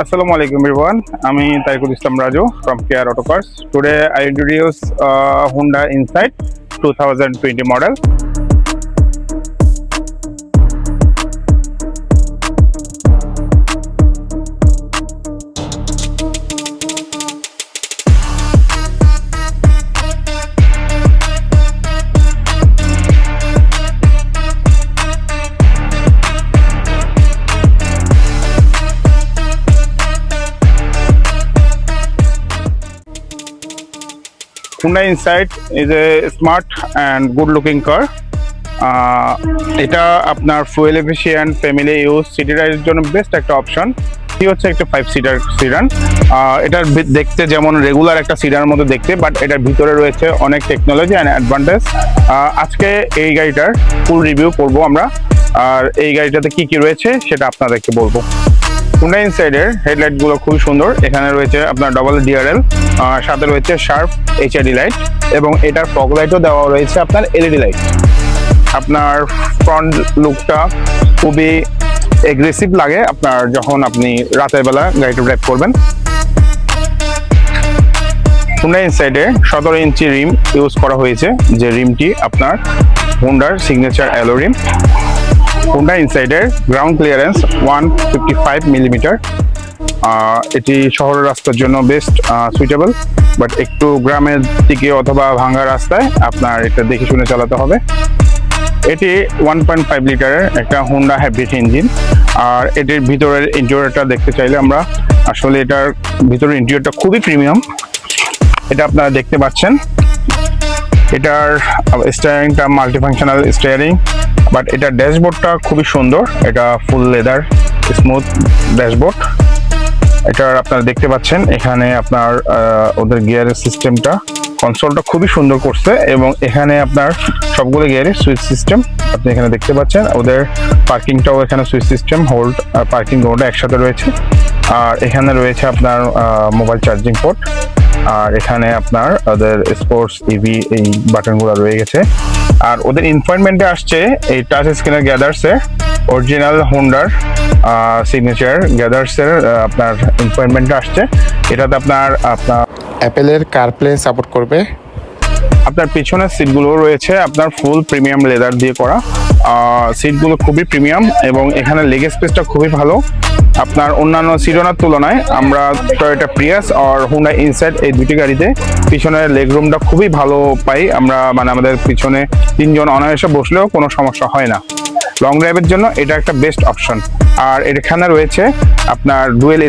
Assalamu alaikum everyone. I'm Tariqul Islam Raju from Kia Auto Cars. Today I introduce Honda Insight 2020 model. Honda Insight is a smart and good looking car. এটা আপনার fuel efficient family use city রাইডের জন্য best একটা option. এটি হচ্ছে একটা 5 seater sit down. এটার দেখতে যেমন রেগুলার একটা সিডানের মতো দেখতে, বাট এটার ভিতরে রয়েছে অনেক টেকনোলজি অ্যান্ড অ্যাডভান্টেজ। আজকে এই গাড়িটার ফুল রিভিউ করব আমরা, আর এই গাড়িটাতে কি কি রয়েছে সেটা আপনাদেরকে বলবো। Honda Insight-এর হেডলাইটগুলো খুবই সুন্দর। এখানে রয়েছে আপনার ডবল ডিআরএল, সাথে রয়েছে শার্প এইচআইডি লাইট এবং এটার ফগ লাইটও দেওয়া রয়েছে আপনার এলইডি লাইট। আপনার ফ্রন্ট লুকটা খুবই এগ্রেসিভ লাগে আপনার যখন আপনি রাতের বেলা গাড়িটা ড্রাইভ করবেন। Honda Insight-এ 17 ইঞ্চি রিম ইউজ করা হয়েছে, যে রিমটি আপনার হোন্ডার সিগনেচার অ্যালো রিম। Honda Insight-এর গ্রাউন্ড ক্লিয়ারেন্স 155 মিলিমিটার। এটি শহরের রাস্তার জন্য বেস্ট সুইটেবল, বাট একটু গ্রামের দিকে অথবা ভাঙা রাস্তায় আপনার এটা দেখে শুনে চালাতে হবে। এটি 1.5 লিটারের একটা হোন্ডা হাইব্রিড ইঞ্জিন। আর এটির ভিতরের ইন্টেরিয়রটা দেখতে চাইলে আমরা আসলে এটার ভিতরের ইন্টেরিয়রটা খুবই প্রিমিয়াম, এটা আপনারা দেখতে পাচ্ছেন। এটার স্টিয়ারিংটা মাল্টিফাংশনাল স্টিয়ারিং, বাট এটার ড্যাশবোর্ডটা খুবই সুন্দর। এটা ফুল লেদার স্মুথ ড্যাশবোর্ড। এটার আপনারা দেখতে পাচ্ছেন এখানে আপনার ওদের গিয়ারের সিস্টেমটা, কনসোলটা খুবই সুন্দর করছে এবং এখানে আপনার সবগুলো গিয়ারের সুইচ সিস্টেম আপনি এখানে দেখতে পাচ্ছেন। ওদের পার্কিংটাও এখানে সুইচ সিস্টেম, হোল্ড আর পার্কিং দুটোটা একসাথে রয়েছে। আর এখানে রয়েছে আপনার মোবাইল চার্জিং পোর্ট, আর এখানে আপনার ওদের স্পোর্টস ইভি এই বাটনগুলো রয়ে গেছে। আর ওদের ইনফরমেন্টে আসছে এই টাচ স্ক্রিনের গ্যাদার্সের অরিজিনাল হোন্ডার সিগনেচার গ্যাদার্সের আপনার ইনফরমেন্টটা আসছে। এটাতে আপনার অ্যাপেলের কারপ্লে সাপোর্ট করবে। আপনার পিছনের সিটগুলো রয়েছে আপনার ফুল প্রিমিয়াম লেদার দিয়ে করা। সিটগুলো খুবই প্রিমিয়াম এবং এখানে লেগ স্পেসটা খুবই ভালো আপনার অন্যান্য সিডনের তুলনায়। আমরা টয়োটা প্রিয়াস আর হোন্ডা ইনসাইট এই দুটি গাড়িতে পিছনের লেগ রুমটা খুবই ভালো পাই আমরা, মানে আমাদের পিছনে তিনজন অনায়াসে বসলেও কোনো সমস্যা হয় না। লং ড্রাইভের জন্য এটা একটা বেস্ট অপশন। আর এখানে রয়েছে আপনার ডুয়েল